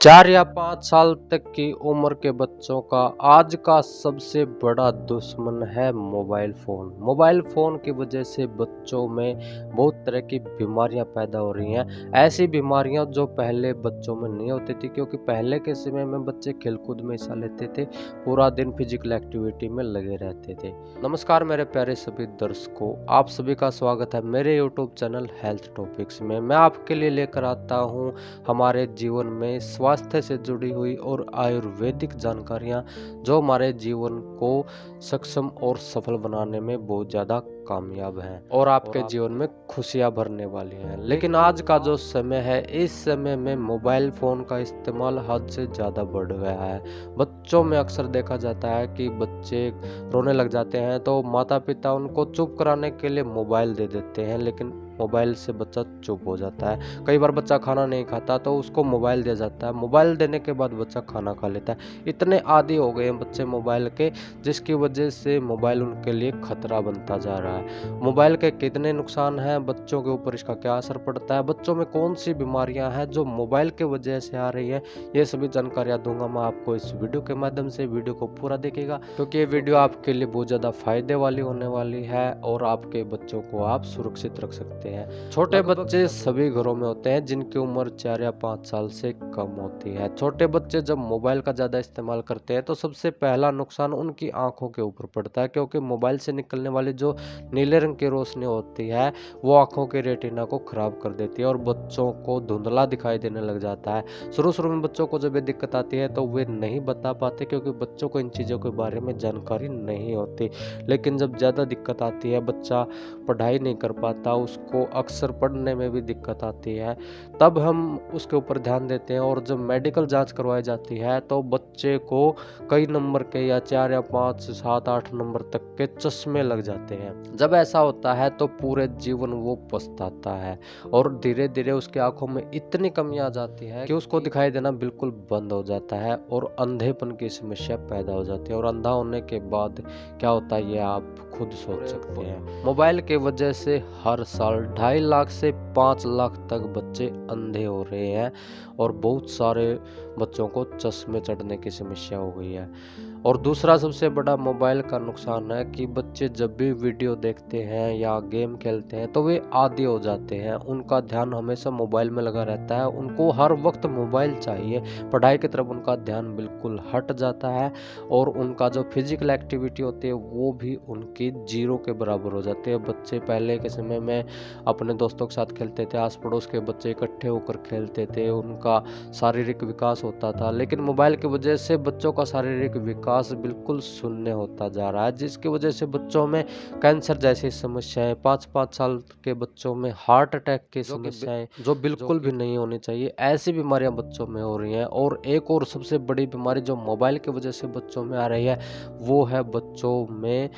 4 या 5 साल तक की उम्र के बच्चों का आज का सबसे बड़ा दुश्मन है मोबाइल फ़ोन। मोबाइल फ़ोन की वजह से बच्चों में बहुत तरह की बीमारियां पैदा हो रही हैं। ऐसी बीमारियां जो पहले बच्चों में नहीं होती थी, क्योंकि पहले के समय में बच्चे खेलकूद में हिस्सा लेते थे, पूरा दिन फिजिकल एक्टिविटी में लगे रहते थे। नमस्कार मेरे प्यारे सभी दर्शकों, आप सभी का स्वागत है मेरे यूट्यूब चैनल हेल्थ टॉपिक्स में। मैं आपके लिए लेकर आता हूँ हमारे जीवन में स्वास्थ्य से जुड़ी हुई और आयुर्वेदिक जानकारियाँ, जो हमारे जीवन को सक्षम और सफल बनाने में बहुत ज़्यादा कामयाब हैं और आपके जीवन में खुशियाँ भरने वाली हैं। लेकिन आज का जो समय है, इस समय में मोबाइल फ़ोन का इस्तेमाल हद से ज़्यादा बढ़ गया है। बच्चों में अक्सर देखा जाता है कि बच्चे रोने लग जाते हैं तो माता पिता उनको चुप कराने के लिए मोबाइल दे देते हैं, लेकिन मोबाइल से बच्चा चुप हो जाता है। कई बार बच्चा खाना नहीं खाता तो उसको मोबाइल दिया जाता है, मोबाइल देने के बाद बच्चा खाना खा लेता है। इतने आदी हो गए हैं बच्चे मोबाइल के, जिसकी वजह से मोबाइल उनके लिए खतरा बनता जा रहा है। मोबाइल के कितने नुकसान हैं, बच्चों के ऊपर इसका क्या असर पड़ता है, बच्चों में कौन सी बीमारियां हैं जो मोबाइल के वजह से आ रही है, ये सभी जानकारियां दूंगा मैं आपको इस वीडियो के माध्यम से। वीडियो को पूरा देखिएगा क्योंकि ये वीडियो आपके लिए बहुत ज़्यादा फायदे वाली होने वाली है और आपके बच्चों को आप सुरक्षित रख सकते हैं। छोटे बच्चे सभी घरों में होते हैं जिनकी उम्र 4 या 5 साल से कम होती है। छोटे बच्चे जब मोबाइल का ज़्यादा इस्तेमाल करते हैं तो सबसे पहला नुकसान उनकी आंखों के ऊपर पड़ता है, क्योंकि मोबाइल से निकलने वाली जो नीले रंग की रोशनी होती है वो आंखों के रेटिना को खराब कर देती है और बच्चों को धुंधला दिखाई देने लग जाता है। शुरू में बच्चों को जब ये दिक्कत आती है तो वे नहीं बता पाते, क्योंकि बच्चों को इन चीज़ों के बारे में जानकारी नहीं होती। लेकिन जब ज़्यादा दिक्कत आती है, बच्चा पढ़ाई नहीं कर पाता, उसको अक्सर पढ़ने में भी दिक्कत आती है, तब हम उसके ऊपर ध्यान देते हैं और जब मेडिकल जांच करवाई जाती है तो बच्चे को कई नंबर के या 4 या 5 7 8 नंबर तक के चश्मे लग जाते हैं। जब ऐसा होता है तो पूरे जीवन वो पछताता है और धीरे धीरे उसकी आंखों में इतनी कमी आ जाती है कि उसको दिखाई देना बिल्कुल बंद हो जाता है और अंधेपन की समस्या पैदा हो जाती है। और अंधा होने के बाद क्या होता है ये आप खुद सोच सकते हैं। मोबाइल के वजह से हर साल 2.5 लाख से 5 लाख तक बच्चे अंधे हो रहे हैं और बहुत सारे बच्चों को चश्मे चढ़ने की समस्या हो गई है। और दूसरा सबसे बड़ा मोबाइल का नुकसान है कि बच्चे जब भी वीडियो देखते हैं या गेम खेलते हैं तो वे आदी हो जाते हैं। उनका ध्यान हमेशा मोबाइल में लगा रहता है, उनको हर वक्त मोबाइल चाहिए, पढ़ाई की तरफ उनका ध्यान बिल्कुल हट जाता है और उनका जो फिजिकल एक्टिविटी होती है वो भी उनकी जीरो के बराबर हो जाती है। बच्चे पहले के समय में अपने दोस्तों के साथ खेलते थे, आस पड़ोस के बच्चे इकट्ठे होकर खेलते थे, उनका शारीरिक विकास होता था। लेकिन मोबाइल की वजह से बच्चों का शारीरिक विकास बिल्कुल शून्य होता जा रहा है, जिसकी वजह से बच्चों में कैंसर जैसी समस्याएं, 5-5 साल के बच्चों में हार्ट अटैक की समस्याएं जो बिल्कुल भी नहीं होनी चाहिए, ऐसी बीमारियां बच्चों में हो रही हैं। और एक और सबसे बड़ी बीमारी जो मोबाइल की वजह से बच्चों में आ रही है वो है बच्चों में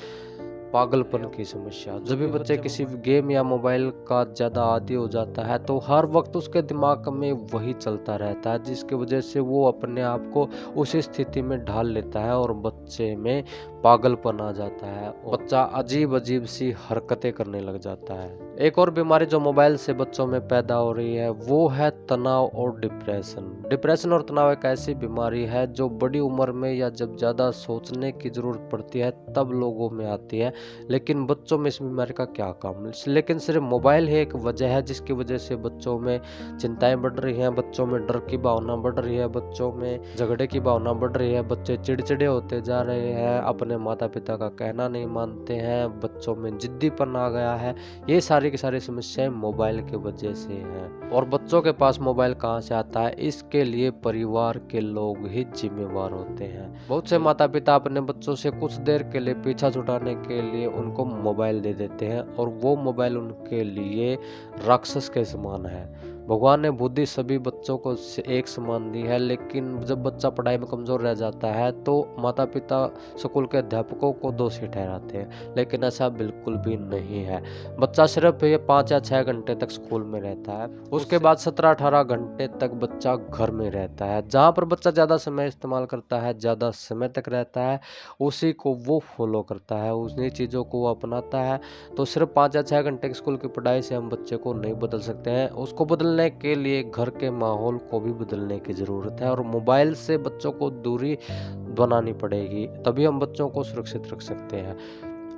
पागलपन की समस्या। जब भी बच्चे किसी गेम या मोबाइल का ज़्यादा आदी हो जाता है तो हर वक्त उसके दिमाग में वही चलता रहता है, जिसकी वजह से वो अपने आप को उसी स्थिति में ढाल लेता है और बच्चे में पागलपन आ जाता है, बच्चा अजीब अजीब सी हरकतें करने लग जाता है। एक और बीमारी जो मोबाइल से बच्चों में पैदा हो रही है वो है तनाव और डिप्रेशन। डिप्रेशन और तनाव एक ऐसी बीमारी है जो बड़ी उम्र में या जब ज़्यादा सोचने की ज़रूरत पड़ती है तब लोगों में आती है, लेकिन बच्चों में इस बीमारी का क्या काम। लेकिन सिर्फ मोबाइल ही एक वजह है जिसकी वजह से बच्चों में चिंताएं बढ़ रही हैं, बच्चों में डर की भावना बढ़ रही है, बच्चों में झगड़े की भावना बढ़ रही है, बच्चे चिड़चिड़े होते जा रहे हैं, अपने माता पिता का कहना नहीं मानते हैं, बच्चों में जिद्दीपन आ गया है। ये सारी की सारी समस्याएं मोबाइल की वजह से हैं। और बच्चों के पास मोबाइल कहाँ से आता है, इसके लिए परिवार के लोग ही जिम्मेवार होते हैं। बहुत से माता पिता अपने बच्चों से कुछ देर के लिए पीछा छुड़ाने के लिए उनको मोबाइल दे देते हैं और वो मोबाइल उनके लिए राक्षस के समान है। भगवान ने बुद्धि सभी बच्चों को एक समान दी है, लेकिन जब बच्चा पढ़ाई में कमजोर रह जाता है तो माता पिता स्कूल के अध्यापकों को दोषी ठहराते हैं, लेकिन ऐसा बिल्कुल भी नहीं है। बच्चा सिर्फ ये 5 या 6 घंटे तक स्कूल में रहता है, उसके बाद 17-18 घंटे तक बच्चा घर में रहता है। जहाँ पर बच्चा ज़्यादा समय इस्तेमाल करता है, ज़्यादा समय तक रहता है, उसी को वो फॉलो करता है, उन्हीं चीज़ों को वो अपनाता है। तो सिर्फ 5 या 6 घंटे की स्कूल की पढ़ाई से हम बच्चे को नहीं बदल सकते हैं, उसको बदलने बदलने के लिए घर के माहौल को भी बदलने की ज़रूरत है और मोबाइल से बच्चों को दूरी बनानी पड़ेगी, तभी हम बच्चों को सुरक्षित रख सकते हैं।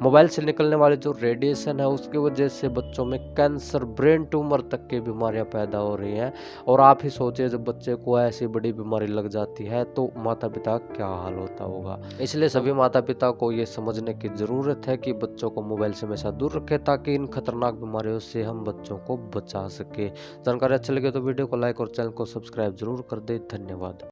मोबाइल से निकलने वाले जो रेडिएशन है उसकी वजह से बच्चों में कैंसर, ब्रेन ट्यूमर तक की बीमारियां पैदा हो रही हैं और आप ही सोचिए जब बच्चे को ऐसी बड़ी बीमारी लग जाती है तो माता-पिता का क्या हाल होता होगा। इसलिए सभी माता-पिता को ये समझने की ज़रूरत है कि बच्चों को मोबाइल से हमेशा दूर रखें ताकि इन खतरनाक बीमारियों से हम बच्चों को बचा सकें। जानकारी अच्छी लगे तो वीडियो को लाइक और चैनल को सब्सक्राइब ज़रूर कर दें। धन्यवाद।